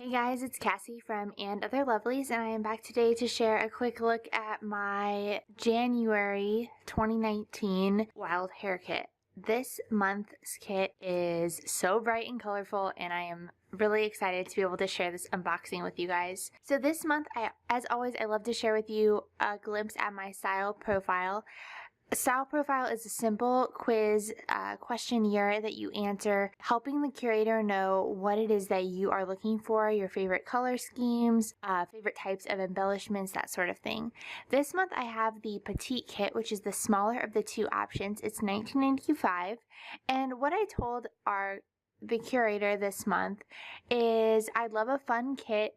Hey guys, it's Cassie from And Other Lovelies, and I am back today to share a quick look at my January 2019 Wild Hare kit. This month's kit is so bright and colorful, and I am really excited to be able to share this unboxing with you guys. So this month, as always, I love to share with you a glimpse at my style profile. A style profile is a simple quiz questionnaire that you answer, helping the curator know what it is that you are looking for, your favorite color schemes, favorite types of embellishments, that sort of thing. This month I have the Petite kit, which is the smaller of the two options. It's $19.95, and what I told the curator this month is I'd love a fun kit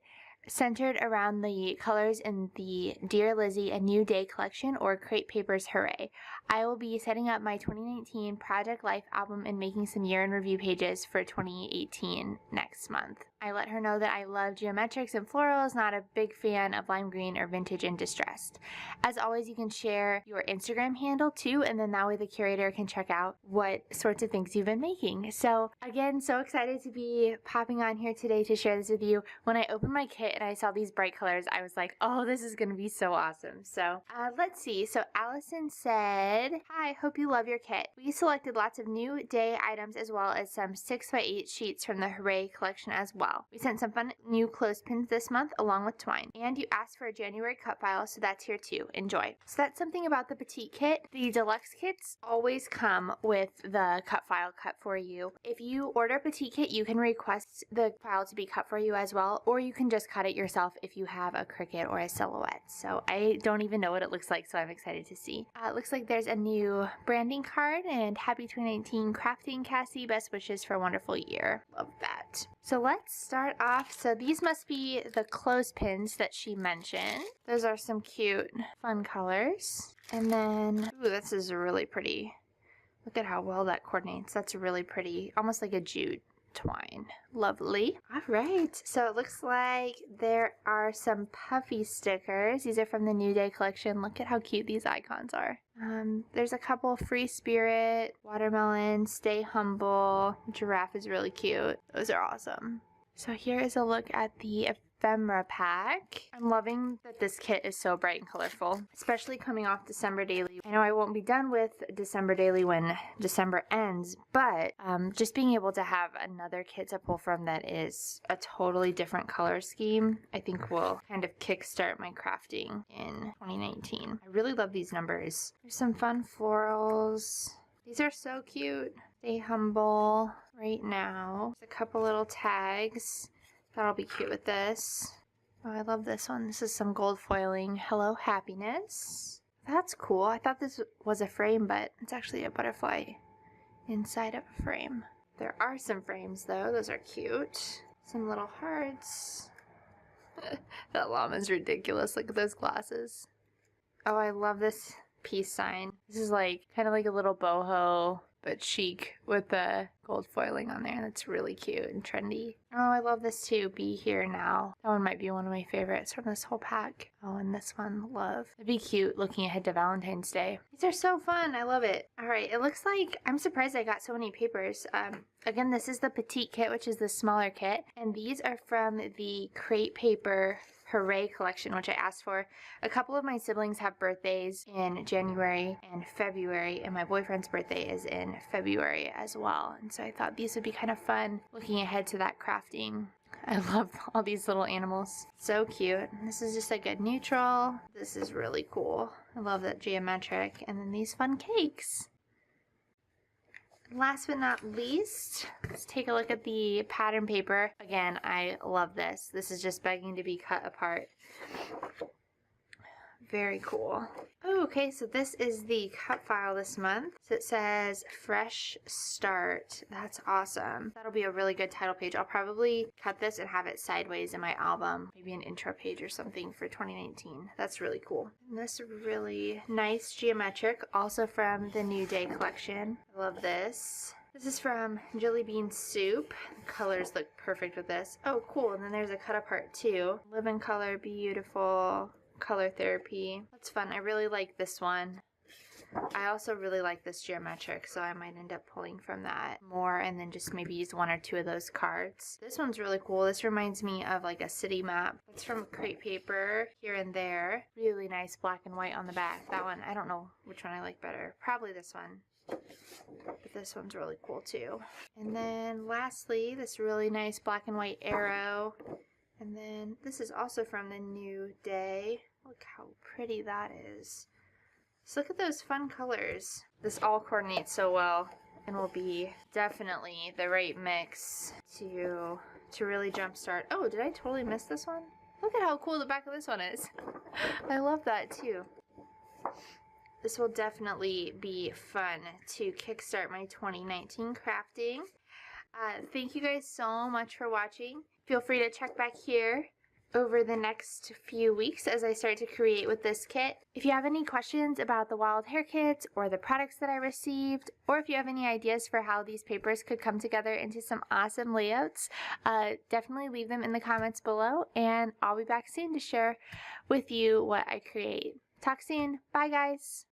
centered around the colors in the Dear Lizzie A New Day collection or Crepe Paper's Hare. I will be setting up my 2019 Project Life album and making some year in review pages for 2018 next month. I let her know that I love geometrics and florals, not a big fan of lime green or vintage and distressed. As always, you can share your Instagram handle too, and then that way the curator can check out what sorts of things you've been making. So again, so excited to be popping on here today to share this with you. When I opened my kit and I saw these bright colors, I was like, oh, this is gonna be so awesome. So let's see. So Allison said, hi, hope you love your kit. We selected lots of new day items as well as some 6x8 sheets from the Hare collection as well. We sent some fun new clothespins this month along with twine. And you asked for a January cut file, so that's here too. Enjoy. So that's something about the Petite kit. The deluxe kits always come with the cut file cut for you. If you order a Petite kit, you can request the file to be cut for you as well, or you can just cut it yourself if you have a Cricut or a silhouette. So I don't even know what it looks like, so I'm excited to see. It looks like there's a new branding card and happy 2019 crafting, Cassie. Best wishes for a wonderful year. Love that. So let's start off. So these must be the clothespins that she mentioned. Those are some cute, fun colors. And then, ooh, this is really pretty. Look at how well that coordinates. That's really pretty, almost like a jute twine. Lovely. All right, so it looks like there are some puffy stickers. These are from the New Day collection. Look at how cute these icons are. There's a couple: Free Spirit, Watermelon, Stay Humble, Giraffe is really cute. Those are awesome. So here is a look at the ephemera pack. I'm loving that this kit is so bright and colorful, especially coming off December Daily. I know I won't be done with December Daily when December ends, but just being able to have another kit to pull from that is a totally different color scheme, I think will kind of kickstart my crafting in 2019. I really love these numbers. There's some fun florals. These are so cute. Stay humble right now. There's a couple little tags. That'll be cute with this. Oh, I love this one. This is some gold foiling. Hello, happiness. That's cool. I thought this was a frame, but it's actually a butterfly inside of a frame. There are some frames though. Those are cute. Some little hearts. That llama's ridiculous. Look at those glasses. Oh, I love this peace sign. This is like kind of like a little boho, but chic with the gold foiling on there. That's really cute and trendy. Oh, I love this too. Be Here Now. That one might be one of my favorites from this whole pack. Oh, and this one, love. It'd be cute looking ahead to Valentine's Day. These are so fun. I love it. All right, it looks like, I'm surprised I got so many papers. Again, this is the Petite kit, which is the smaller kit. And these are from the Crepe Paper Hare collection, which I asked for. A couple of my siblings have birthdays in January and February, and my boyfriend's birthday is in February as well. And so I thought these would be kind of fun looking ahead to that crafting. I love all these little animals. So cute. This is just a good neutral. This is really cool. I love that geometric. And then these fun cakes. Last but not least, let's take a look at the pattern paper. Again, I love this. This is just begging to be cut apart. Very cool. Oh, okay, so this is the cut file this month. So it says Fresh Start. That's awesome. That'll be a really good title page. I'll probably cut this and have it sideways in my album. Maybe an intro page or something for 2019. That's really cool. And this really nice geometric, also from the New Day collection. I love this. This is from Jelly Bean Soup. The colors look perfect with this. Oh, cool. And then there's a cut apart too. Live in Color, Beautiful. Color Therapy. That's fun. I really like this one. I also really like this geometric, so I might end up pulling from that more and then just maybe use 1 or 2 of those cards. This one's really cool. This reminds me of like a city map. It's from Crate Paper here and there. Really nice black and white on the back. That one, I don't know which one I like better. Probably this one. But this one's really cool too. And then lastly, this really nice black and white arrow. And then this is also from the New Day. Look how pretty that is. So look at those fun colors. This all coordinates so well and will be definitely the right mix to really jumpstart. Oh, did I totally miss this one? Look at how cool the back of this one is. I love that too. This will definitely be fun to kickstart my 2019 crafting. Thank you guys so much for watching. Feel free to check back here over the next few weeks as I start to create with this kit. If you have any questions about the Wild Hare kits or the products that I received, or if you have any ideas for how these papers could come together into some awesome layouts, definitely leave them in the comments below, and I'll be back soon to share with you what I create. Talk soon. Bye guys.